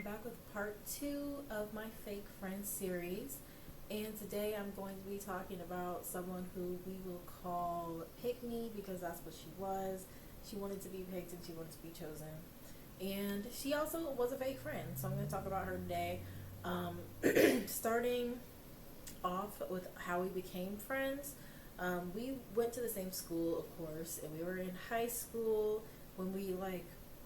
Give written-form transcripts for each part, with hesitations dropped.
I'm back with part 2 of my fake friend series, and today I'm going to be talking about someone who we will call Pick Me because that's what she was. She wanted to be picked and she wanted to be chosen, and she also was a fake friend, so I'm going to talk about her today. Um, Starting off with how we became friends. We went to the same school, of course, and we were in high school when we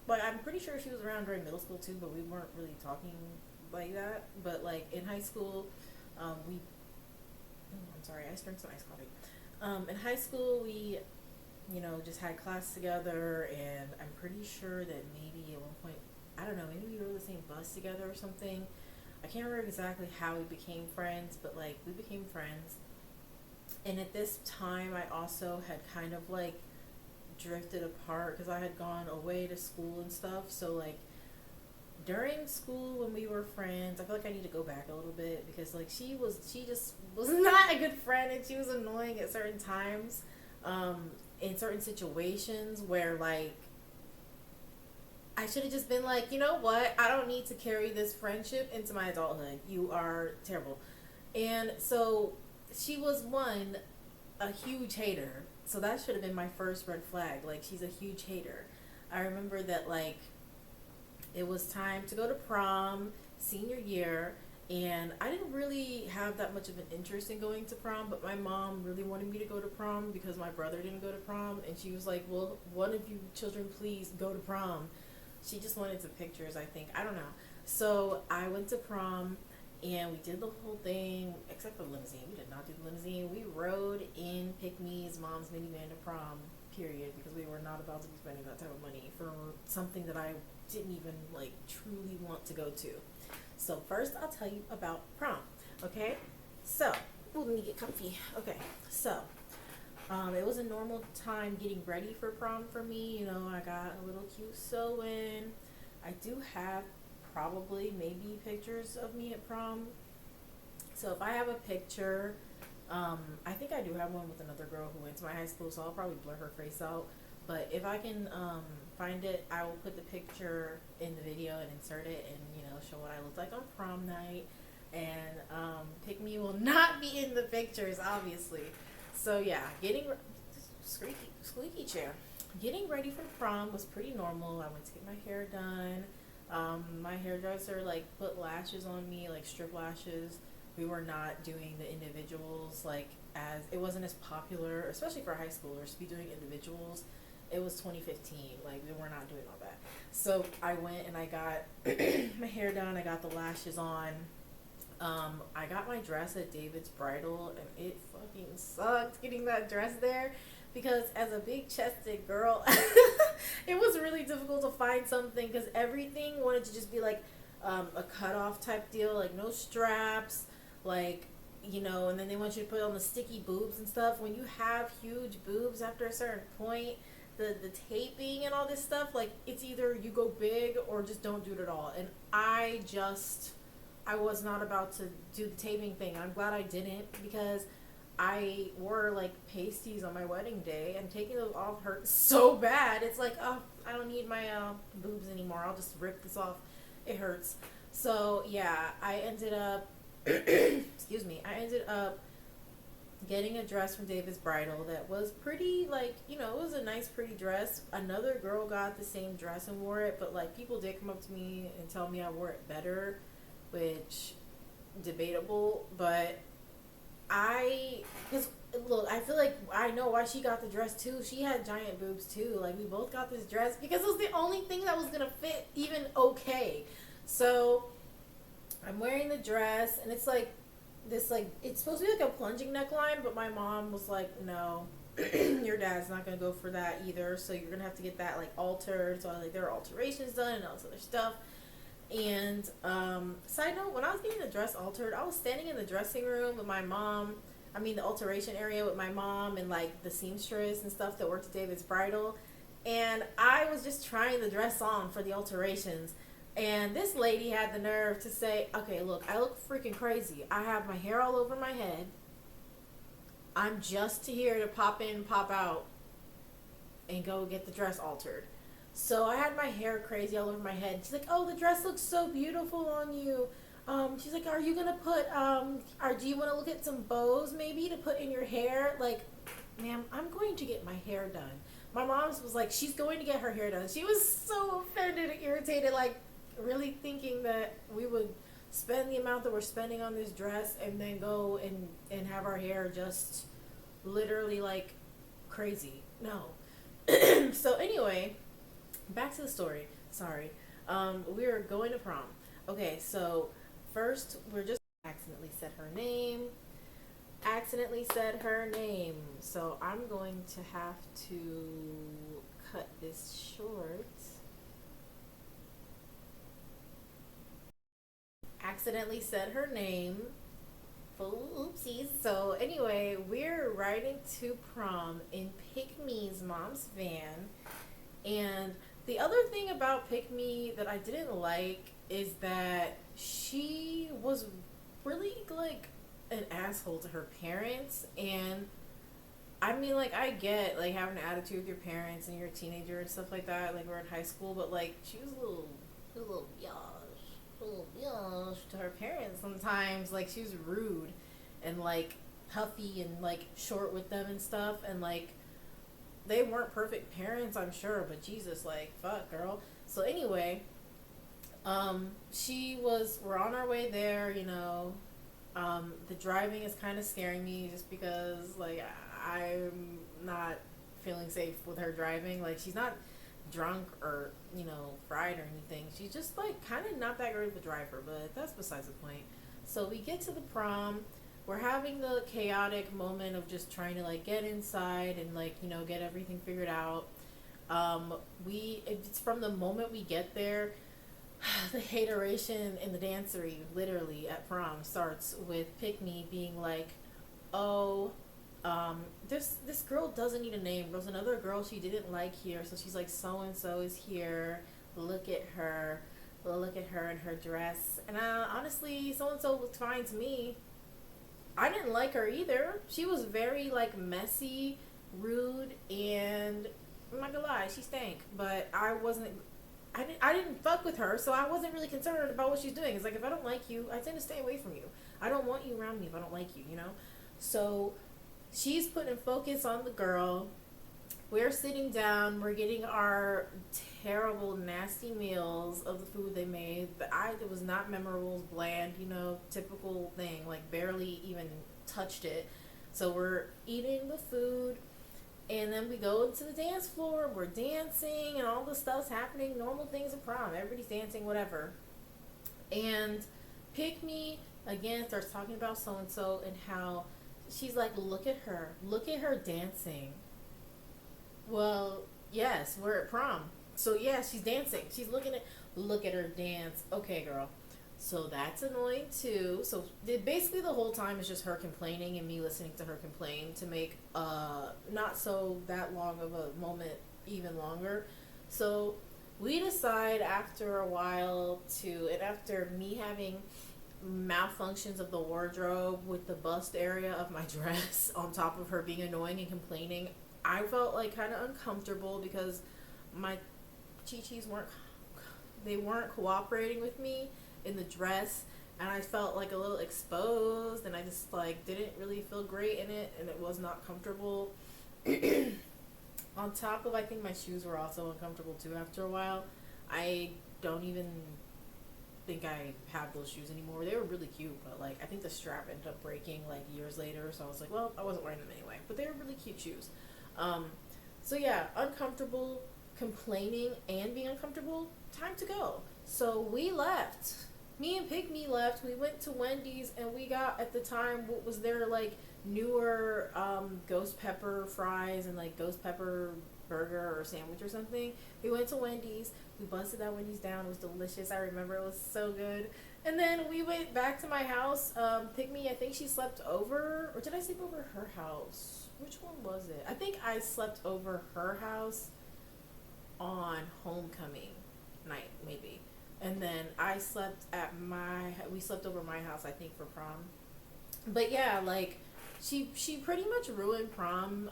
but I'm pretty sure she was around during middle school too, but we weren't really talking like that. But like in high school, I'm sorry, I drank some iced coffee. In high school, we, just had class together, and I'm pretty sure that maybe at one point, I don't know, maybe we rode the same bus together or something. I can't remember exactly how we became friends, but like we became friends. And at this time, I also had kind of like drifted apart because I had gone away to school and stuff. So like during school when we were friends, I feel like I need to go back a little bit because like she just was not a good friend, and she was annoying at certain times, in certain situations where like I should have just been like, you know what, I don't need to carry this friendship into my adulthood. You are terrible. And so she was a huge hater. So that should have been my first red flag. Like, she's a huge hater. I remember that, like, it was time to go to prom, senior year, and I didn't really have that much of an interest in going to prom, but my mom really wanted me to go to prom because my brother didn't go to prom, and she was like, well, one of you children please go to prom. She just wanted some pictures, I think. I don't know. So I went to prom, and we did the whole thing, except for the limousine. We did not do the limousine. We rode in Pick Me's mom's minivan to prom, period, because we were not about to be spending that type of money for something that I didn't even, like, truly want to go to. So first, I'll tell you about prom, okay? So, let me get comfy. Okay, so, it was a normal time getting ready for prom for me. I got a little cute sew-in. I do have probably maybe pictures of me at prom. So if I have a picture, I think I do have one with another girl who went to my high school, so I'll probably blur her face out. But if I can find it, I will put the picture in the video and insert it and, show what I looked like on prom night. And Pick Me will not be in the pictures, obviously. So yeah, squeaky chair. Getting ready for prom was pretty normal. I went to get my hair done. My hairdresser like put lashes on me, like strip lashes. We were not doing the individuals, like, as it wasn't as popular, especially for high schoolers, to be doing individuals. It was 2015, like we were not doing all that. So I went and I got my hair done. I got the lashes on. I got my dress at David's Bridal, and it fucking sucked getting that dress there because as a big chested girl, it was really difficult to find something because everything wanted to just be like a cutoff type deal, like no straps, like, and then they want you to put on the sticky boobs and stuff. When you have huge boobs after a certain point, the taping and all this stuff, like, it's either you go big or just don't do it at all. And I was not about to do the taping thing. I'm glad I didn't because I wore like pasties on my wedding day, and taking those off hurt so bad. It's like, oh, I don't need my boobs anymore. I'll just rip this off. It hurts. So yeah, I ended up I ended up getting a dress from David's Bridal that was pretty, like, it was a nice pretty dress. Another girl got the same dress and wore it, but like people did come up to me and tell me I wore it better, which debatable. But because look, I feel like I know why she got the dress too. She had giant boobs too. Like, we both got this dress because it was the only thing that was gonna fit even okay. So I'm wearing the dress, and it's like this, like, it's supposed to be like a plunging neckline, but my mom was like, no, your dad's not gonna go for that either, so you're gonna have to get that like altered. So like there were alterations done and all this other stuff. And side note, when I was getting the dress altered, I was standing in the dressing room with my mom, the alteration area with my mom and like the seamstress and stuff that worked at David's Bridal, and I was just trying the dress on for the alterations. And this lady had the nerve to say, okay, look, I look freaking crazy. I have my hair all over my head. I'm just here to pop in, pop out, and go get the dress altered. So I had my hair crazy all over my head. She's like, "Oh, the dress looks so beautiful on you." She's like, "Are you gonna put or do you want to look at some bows maybe to put in your hair?" Like, ma'am, I'm going to get my hair done. My mom's was like, she's going to get her hair done. She was so offended and irritated, like really thinking that we would spend the amount that we're spending on this dress and then go and have our hair just literally like crazy. No. So anyway, back to the story. Sorry. We're going to prom. Okay, so first we're just accidentally said her name. Accidentally said her name. So I'm going to have to cut this short. Accidentally said her name. Full oopsies. So anyway, we're riding to prom in Pick Me's mom's van. And the other thing about Pick Me that I didn't like is that she was really like an asshole to her parents. And I mean, like, I get like having an attitude with your parents and you're a teenager and stuff like that, like we're in high school, but like she was a little biatch to her parents sometimes. Like she was rude and like huffy and like short with them and stuff, and like they weren't perfect parents, I'm sure, but Jesus, like, fuck, girl. So anyway, we're on our way there, you know. The driving is kind of scaring me just because, like, I'm not feeling safe with her driving. Like, she's not drunk or, you know, fried or anything. She's just, like, kind of not that great of a driver, but that's besides the point. So we get to the prom. We're having the chaotic moment of just trying to like get inside and like, you know, get everything figured out. It's from the moment we get there, the hateration in the dancery literally at prom starts with Pick Me being like, "Oh, this girl doesn't need a name. There's another girl she didn't like here, so she's like, so and so is here. Look at her. Look at her in her dress." And honestly, so and so looked fine to me. I didn't like her either. She was very like messy, rude, and I'm not gonna lie, she stank. But I didn't fuck with her, so I wasn't really concerned about what she's doing. It's like, if I don't like you, I tend to stay away from you. I don't want you around me if I don't like you, you know? So she's putting focus on the girl. We're sitting down, we're getting our terrible, nasty meals of the food they made. It was not memorable, it was bland, you know, typical thing, like barely even touched it. So we're eating the food, and then we go to the dance floor, we're dancing, and all the stuff's happening, normal things at prom. Everybody's dancing, whatever. And Pick Me, again, starts talking about so and so and how she's like, look at her dancing. Well, yes, we're at prom. So yeah, she's dancing. Look at her dance. Okay, girl. So that's annoying too. So basically the whole time is just her complaining and me listening to her complain to make not so that long of a moment even longer. So we decide after a while and after me having malfunctions of the wardrobe with the bust area of my dress on top of her being annoying and complaining, I felt like kind of uncomfortable because my chi-chis weren't cooperating with me in the dress, and I felt like a little exposed, and I just like didn't really feel great in it, and it was not comfortable. On top of, I think my shoes were also uncomfortable too after a while. I don't even think I have those shoes anymore. They were really cute, but like I think the strap ended up breaking like years later, so I was like, well, I wasn't wearing them anyway. But they were really cute shoes. Um, so yeah, uncomfortable, complaining, and being uncomfortable. Time to go. So we left. Me and Pick Me left. We went to Wendy's, and we got, at the time, what was their like newer ghost pepper fries and like ghost pepper burger or sandwich or something. We went to Wendy's. We busted that Wendy's down. It was delicious. I remember it was so good. And then we went back to my house. Pick Me, I think she slept over, or did I sleep over her house? Which one was it? I think I slept over her house on homecoming night, maybe. And then we slept over my house, I think, for prom. But yeah, like, she pretty much ruined prom.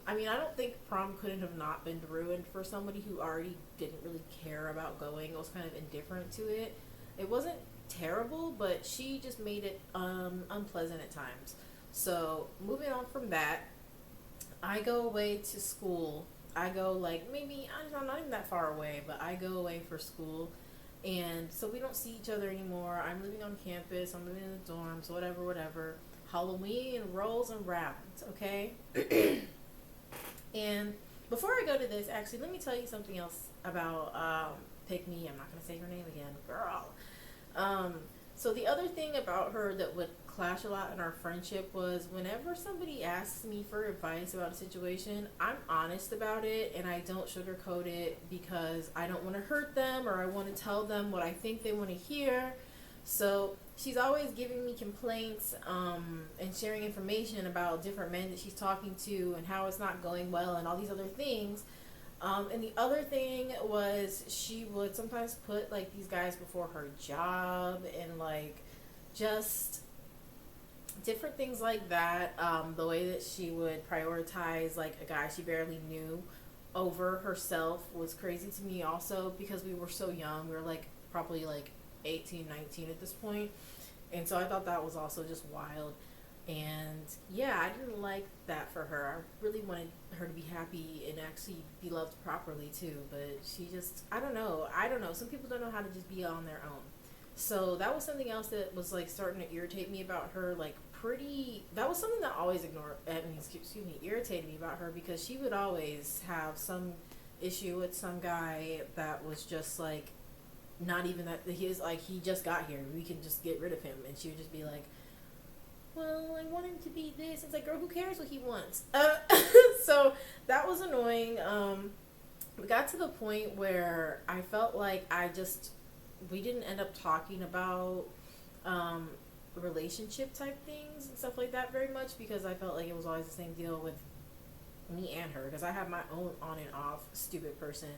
I mean, I don't think prom couldn't have not been ruined for somebody who already didn't really care about going. It was kind of indifferent to it. It wasn't terrible, but she just made it unpleasant at times. So moving on from that, I go away to school. I go like maybe I'm not even that far away, but I go away for school, and so we don't see each other anymore. I'm living on campus. I'm living in the dorms. Whatever, whatever. Halloween rolls around. Okay. And before I go to this, actually, let me tell you something else about Pick Me. I'm not gonna say her name again, girl. Um, so the other thing about her that would clash a lot in our friendship was whenever somebody asks me for advice about a situation, I'm honest about it and I don't sugarcoat it because I don't want to hurt them or I want to tell them what I think they want to hear. So she's always giving me complaints and sharing information about different men that she's talking to and how it's not going well and all these other things. And the other thing was she would sometimes put like these guys before her job and like just different things like that. The way that she would prioritize like a guy she barely knew over herself was crazy to me also because we were so young. We were like probably like 18, 19 at this point. And so I thought that was also just wild. And yeah, I didn't like that for her. I really wanted her to be happy and actually be loved properly too. But she just, I don't know. Some people don't know how to just be on their own. So that was something else that was like starting to irritate me about her. Like that was something that always irritated me about her because she would always have some issue with some guy that was just like, not even that he just got here. We can just get rid of him. And she would just be like, well, I want him to be this. It's like, girl, who cares what he wants? So that was annoying. We got to the point where I felt like we didn't end up talking about relationship type things and stuff like that very much because I felt like it was always the same deal with me and her because I have my own on and off stupid person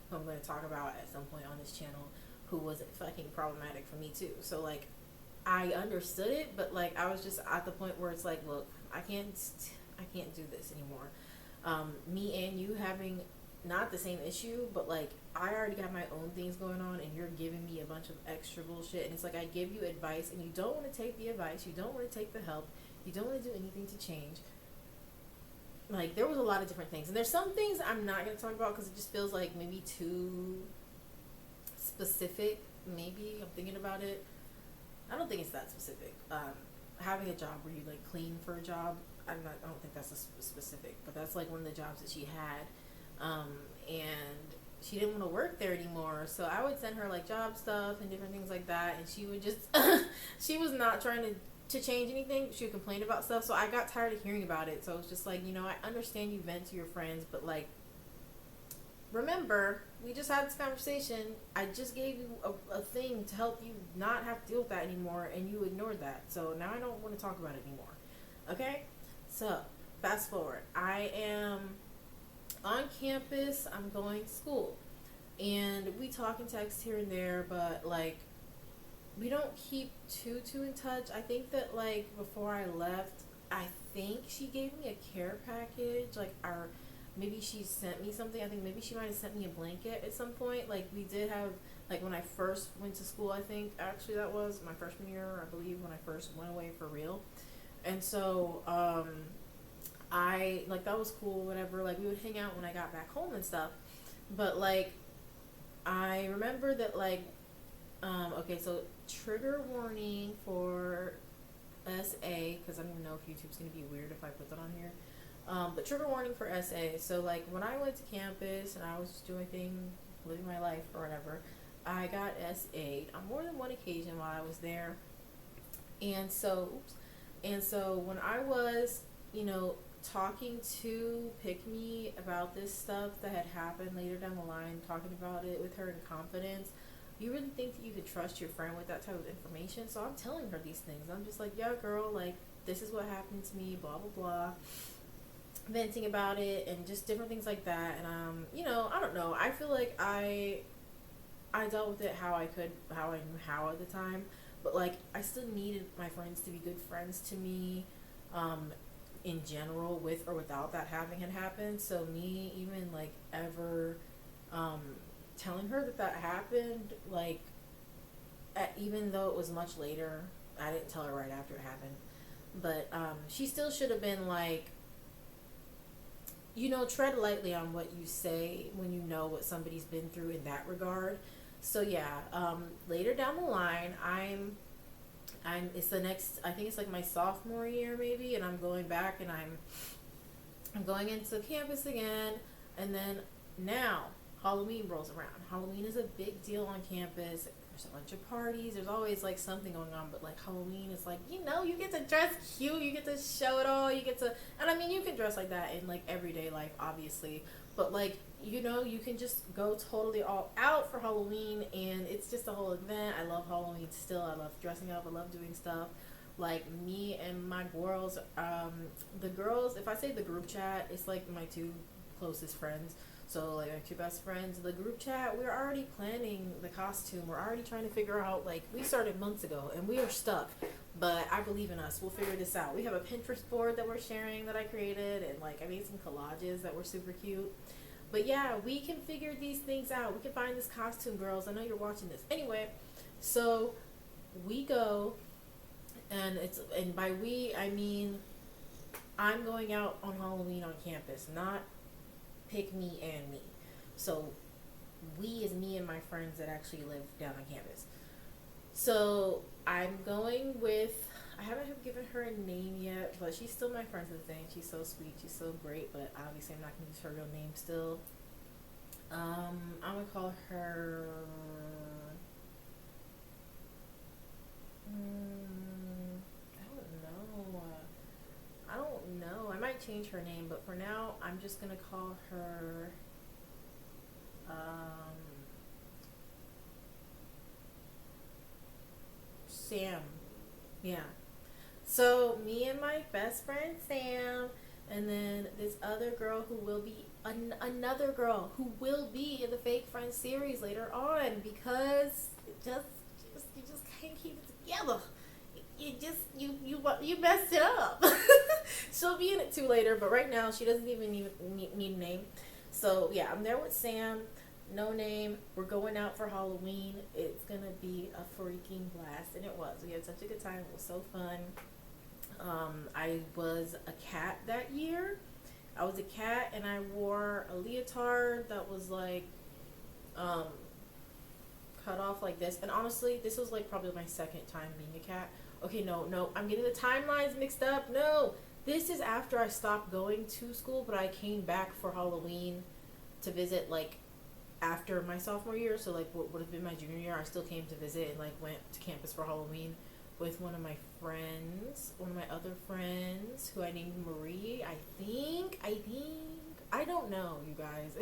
who I'm going to talk about at some point on this channel who was fucking problematic for me too. So like, I understood it, but like I was just at the point where it's like, look, I can't do this anymore. Me and you having not the same issue, but like I already got my own things going on, and you're giving me a bunch of extra bullshit. And it's like I give you advice, and you don't want to take the advice, you don't want to take the help, you don't want to do anything to change. Like there was a lot of different things, and there's some things I'm not going to talk about because it just feels like maybe too specific. Maybe I'm thinking about it. I don't think it's that specific. Having a job where you like clean for a job, I don't think that's a specific, but that's like one of the jobs that she had, and she didn't want to work there anymore. So I would send her like job stuff and different things like that, and she would just she was not trying to change anything. She would complain about stuff. So I got tired of hearing about it. So it was just like, I understand you vent to your friends, but like, remember, we just had this conversation. I just gave you a thing to help you not have to deal with that anymore, and you ignored that. So now I don't want to talk about it anymore. Okay? So, fast forward. I am on campus. I'm going to school. And we talk and text here and there, but, like, we don't keep too in touch. I think that, like, before I left, I think she gave me a care package. Like, maybe she sent me something. I think maybe she might have sent me a blanket at some point. Like, we did have, like, when I first went to school, I think, actually that was my freshman year, I believe, when I first went away for real. And so, that was cool, whatever. Like, we would hang out when I got back home and stuff. But, like, I remember that, like, okay, so trigger warning for SA, because I don't even know if YouTube's going to be weird if I put that on here. But trigger warning for SA. So like when I went to campus and I was just doing things, living my life or whatever, I got SA'd on more than one occasion while I was there. And so when I was, talking to Pick Me about this stuff that had happened later down the line, talking about it with her in confidence, you really think that you could trust your friend with that type of information? So I'm telling her these things. I'm just like, yeah, girl, like, this is what happened to me, blah, blah, blah. Venting about it and just different things like that. And I don't know, I feel like I dealt with it how I knew how at the time, but like I still needed my friends to be good friends to me. in general, with or without that having had happened. So me even like ever um, telling her that that happened, like even though it was much later, I didn't tell her right after it happened, but she still should have been like, tread lightly on what you say when you know what somebody's been through in that regard. So yeah, later down the line, it's the next, I think it's like my sophomore year maybe, and I'm going back and I'm going into campus again, and then now Halloween rolls around. Halloween is a big deal on campus. There's a bunch of parties. There's always like something going on, but like Halloween is like, you get to dress cute, you get to show it all, you get to, and I mean, you can dress like that in like everyday life, obviously, but like, you can just go totally all out for Halloween, and it's just a whole event. I love Halloween still. I love dressing up. I love doing stuff. Like me and my girls, the girls, if I say the group chat, it's like my two closest friends. So like my two best friends, the group chat, we're already planning the costume. We're already trying to figure out, like, we started months ago and we are stuck, but I believe in us. We'll figure this out. We have a Pinterest board that we're sharing that I created, and like I made some collages that were super cute. But yeah, we can figure these things out. We can find this costume, girls. I know you're watching this. Anyway, so we go, and by we I mean I'm going out on Halloween on campus, not pick me and me. So we is me and my friends that actually live down on campus. So I'm going with, I haven't given her a name yet, but she's still my friend to the thing. She's so sweet, she's so great, but obviously I'm not going to use her real name still. I'm going to call her, I don't know. I might change her name, but for now, I'm just going to call her, Sam. Yeah. So me and my best friend Sam, and then this other girl who will be another girl who will be in the Fake Friends series later on, because you just can't keep it together. You messed it up. She'll be in it too later, but right now she doesn't even need a name. So yeah, I'm there with Sam. No name. We're going out for Halloween. It's gonna be a freaking blast, and it was. We had such a good time. It was so fun. I was a cat that year. I was a cat, and I wore a leotard that was like cut off like this. And honestly, this was like probably my second time being a cat. Okay, no, I'm getting the timelines mixed up. No, this is after I stopped going to school, but I came back for Halloween to visit, like, after my sophomore year. So, like, what would have been my junior year, I still came to visit and, like, went to campus for Halloween with one of my other friends, who I named Marie, I think, I don't know, you guys.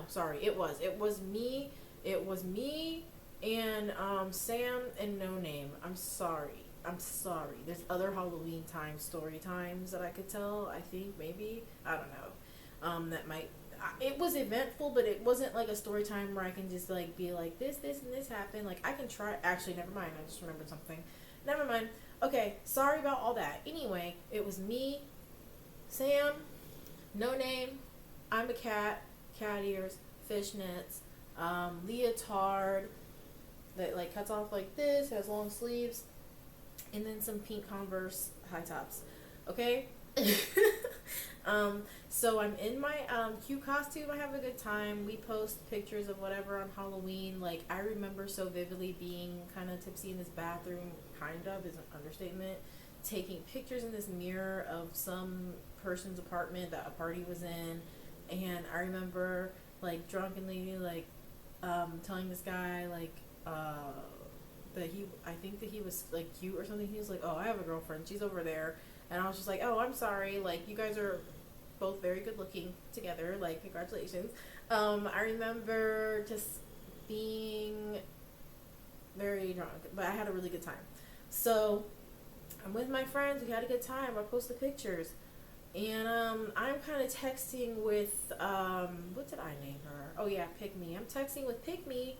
Sorry, it was me and Sam and No Name. I'm sorry. There's other Halloween story times that I could tell, I think, maybe, I don't know, that might, it was eventful, but it wasn't like a story time where I can just like be like this and this happened. Like, I can try, actually, never mind, I just remembered something. Never mind. Okay, sorry about all that. Anyway, it was me, Sam, No Name, I'm a cat ears, fishnets, leotard that like cuts off like this, has long sleeves, and then some pink Converse high tops. Okay? So I'm in my cute costume. I have a good time. We post pictures of whatever on Halloween. Like, I remember so vividly being kind of tipsy in this bathroom, kind of is an understatement, taking pictures in this mirror of some person's apartment that a party was in. And I remember like drunkenly like telling this guy like I think that he was like cute or something. He was like, oh, I have a girlfriend, she's over there. And I was just like, oh, I'm sorry, like, you guys are both very good looking together, like, congratulations. I remember just being very drunk, but I had a really good time. So I'm with my friends, we had a good time, I posted pictures, and I'm kind of texting with what did I name her? Oh yeah, Pick Me. I'm texting with Pick Me,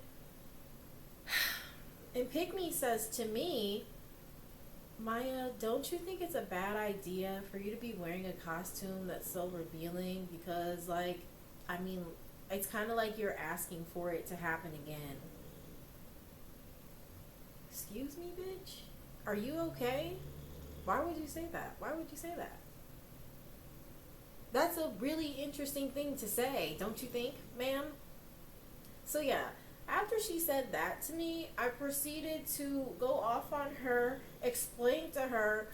and Pick Me says to me, Maya, don't you think it's a bad idea for you to be wearing a costume that's so revealing? Because, like, I mean, it's kind of like you're asking for it to happen again. Excuse me, bitch? Are you okay? Why would you say that? Why would you say that? That's a really interesting thing to say, don't you think, ma'am? So yeah, after she said that to me, I proceeded to go off on her, explain to her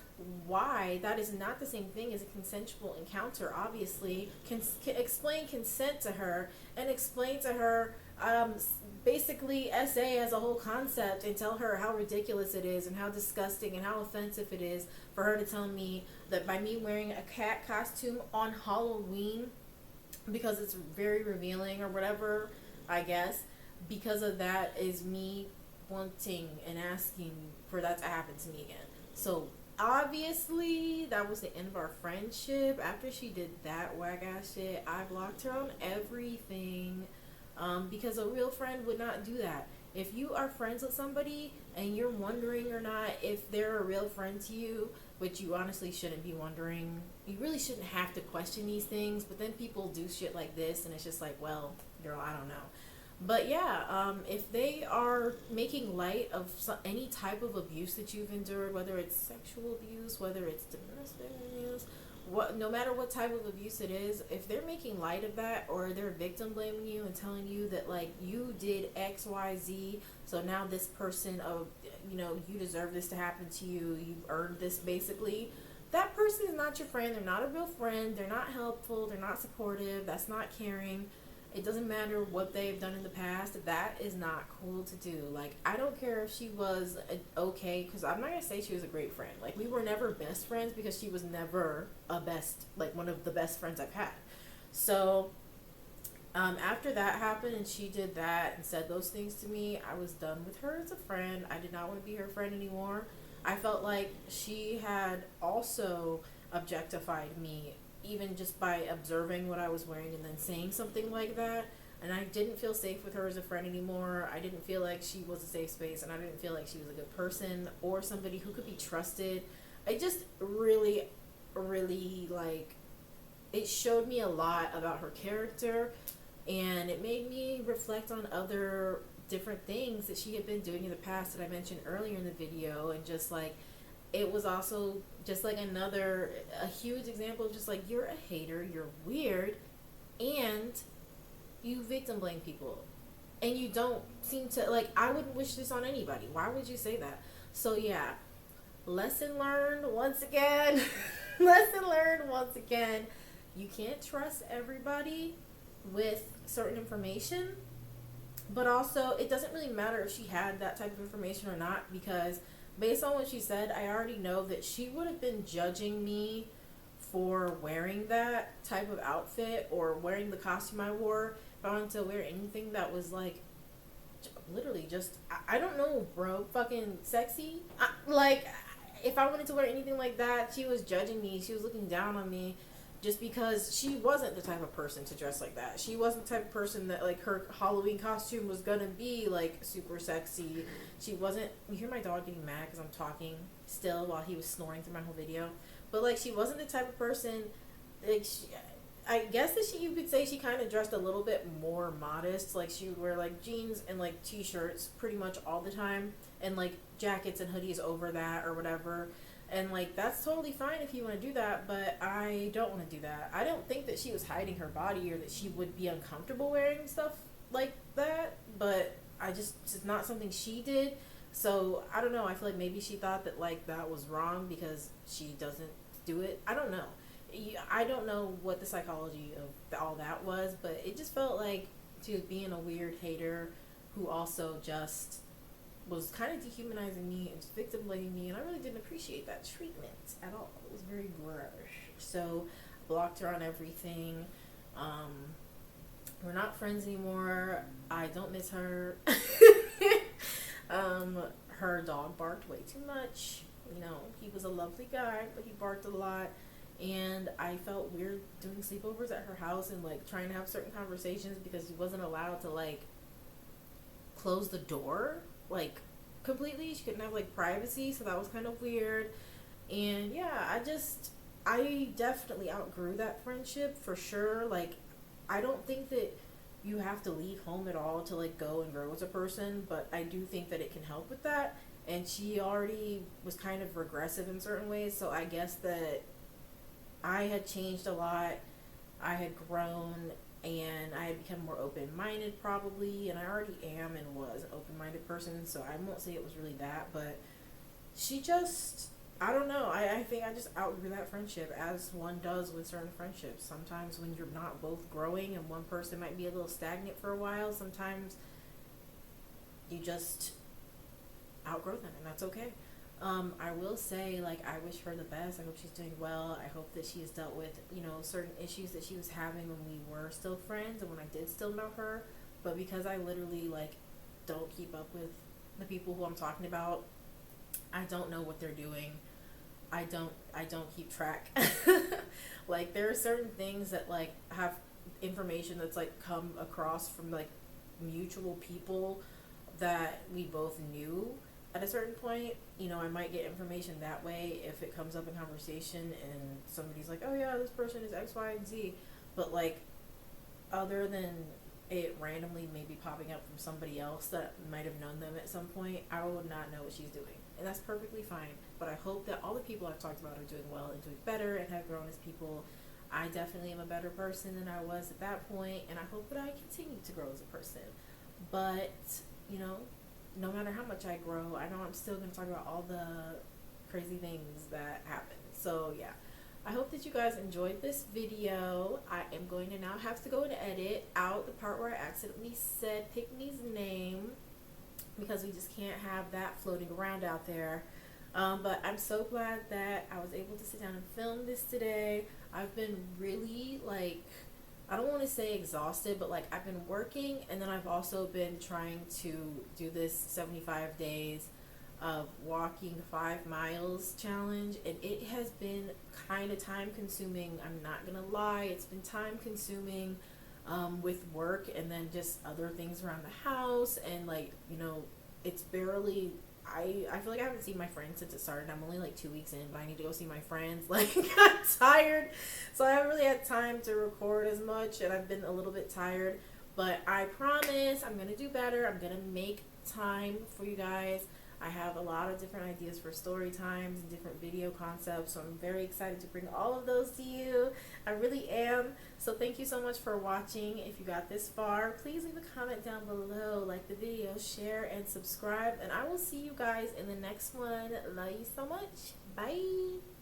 why that is not the same thing as a consensual encounter. Obviously, explain consent to her and explain to her basically SA as a whole concept and tell her how ridiculous it is and how disgusting and how offensive it is for her to tell me that by me wearing a cat costume on Halloween because it's very revealing or whatever, I guess, because of that is me wanting and asking for that to happen to me again. So obviously that was the end of our friendship. After she did that whack ass shit, I blocked her on everything, because a real friend would not do that. If you are friends with somebody and you're wondering or not if they're a real friend to you, which you honestly shouldn't be wondering, you really shouldn't have to question these things, but then people do shit like this and it's just like, well, girl, I don't know. But yeah, if they are making light of any type of abuse that you've endured, whether it's sexual abuse, whether it's domestic abuse, no matter what type of abuse it is, if they're making light of that or they're victim blaming you and telling you that like you did X, Y, Z, so now this person, you deserve this to happen to you, you've earned this basically. That person is not your friend. They're not a real friend. They're not helpful. They're not supportive. That's not caring. It doesn't matter what they've done in the past. That is not cool to do. Like, I don't care if she was okay, because I'm not going to say she was a great friend. Like, we were never best friends because she was never one of the best friends I've had. So, after that happened and she did that and said those things to me, I was done with her as a friend. I did not want to be her friend anymore. I felt like she had also objectified me even just by observing what I was wearing and then saying something like that. And I didn't feel safe with her as a friend anymore. I didn't feel like she was a safe space, and I didn't feel like she was a good person or somebody who could be trusted. I just really, really, like, it showed me a lot about her character, and it made me reflect on other different things that she had been doing in the past that I mentioned earlier in the video, and just like, it was also just like a huge example of just like, you're a hater, you're weird, and you victim blame people. And you don't seem to, like, I wouldn't wish this on anybody. Why would you say that? So yeah, lesson learned once again. Lesson learned once again. You can't trust everybody with certain information, but also it doesn't really matter if she had that type of information or not, because based on what she said, I already know that she would have been judging me for wearing that type of outfit or wearing the costume I wore. If I wanted to wear anything that was like literally just, I don't know, bro, fucking sexy. Like, if I wanted to wear anything like that, she was judging me. She was looking down on me just because she wasn't the type of person to dress like that. She wasn't the type of person that, like, her Halloween costume was gonna be, like, super sexy. She wasn't, you hear my dog getting mad because I'm talking still while he was snoring through my whole video. But, like, she wasn't the type of person, like, I guess that you could say she kind of dressed a little bit more modest. Like, she would wear, like, jeans and, like, t-shirts pretty much all the time. And, like, jackets and hoodies over that or whatever. And, like, that's totally fine if you want to do that, but I don't want to do that. I don't think that she was hiding her body or that she would be uncomfortable wearing stuff like that, but it's not something she did. So, I don't know. I feel like maybe she thought that, like, that was wrong because she doesn't do it. I don't know. I don't know what the psychology of all that was, but it just felt like she was being a weird hater who also just was kind of dehumanizing me and victim blaming me, and I really didn't appreciate that treatment at all. It was very gross. So I blocked her on everything. We're not friends anymore. I don't miss her. Her dog barked way too much. You know, he was a lovely guy, but he barked a lot. And I felt weird doing sleepovers at her house and, like, trying to have certain conversations because he wasn't allowed to, like, close the door, like, completely. She couldn't have like privacy, so that was kind of weird. And yeah, I definitely outgrew that friendship for sure. Like, I don't think that you have to leave home at all to like go and grow as a person, but I do think that it can help with that. And she already was kind of regressive in certain ways, so I guess that I had changed a lot. I had grown and I had become more open minded, probably, and I already am and was an open minded person, so I won't say it was really that, but she just, I don't know. I think I just outgrew that friendship, as one does with certain friendships. Sometimes when you're not both growing and one person might be a little stagnant for a while, sometimes you just outgrow them, and that's okay. I will say, like, I wish her the best. I hope she's doing well. I hope that she has dealt with, certain issues that she was having when we were still friends and when I did still know her. But because I literally, like, don't keep up with the people who I'm talking about, I don't know what they're doing. I don't keep track. Like, there are certain things that, like, have information that's, like, come across from, like, mutual people that we both knew at a certain point. I might get information that way if it comes up in conversation and somebody's like, oh yeah, this person is X, Y, and Z. But, like, other than it randomly maybe popping up from somebody else that might have known them at some point, I would not know what she's doing. And that's perfectly fine. But I hope that all the people I've talked about are doing well and doing better and have grown as people. I definitely am a better person than I was at that point, and I hope that I continue to grow as a person. But, no matter how much I grow, I know I'm still going to talk about all the crazy things that happen. So, yeah. I hope that you guys enjoyed this video. I am going to now have to go and edit out the part where I accidentally said Pickney's name, because we just can't have that floating around out there. But I'm so glad that I was able to sit down and film this today. I've been really, like, I don't want to say exhausted, but, like, I've been working, and then I've also been trying to do this 75 days of walking 5 miles challenge, and it has been kind of time consuming. I'm not gonna lie, it's been time consuming with work and then just other things around the house, and, like, it's barely, I feel like I haven't seen my friends since it started. I'm only like 2 weeks in, but I need to go see my friends. Like, I'm tired, so I haven't really had time to record as much, and I've been a little bit tired. But I promise I'm gonna do better. I'm gonna make time for you guys. I have a lot of different ideas for story times and different video concepts, so I'm very excited to bring all of those to you. I really am. So thank you so much for watching. If you got this far, please leave a comment down below, like the video, share, and subscribe, and I will see you guys in the next one. Love you so much. Bye.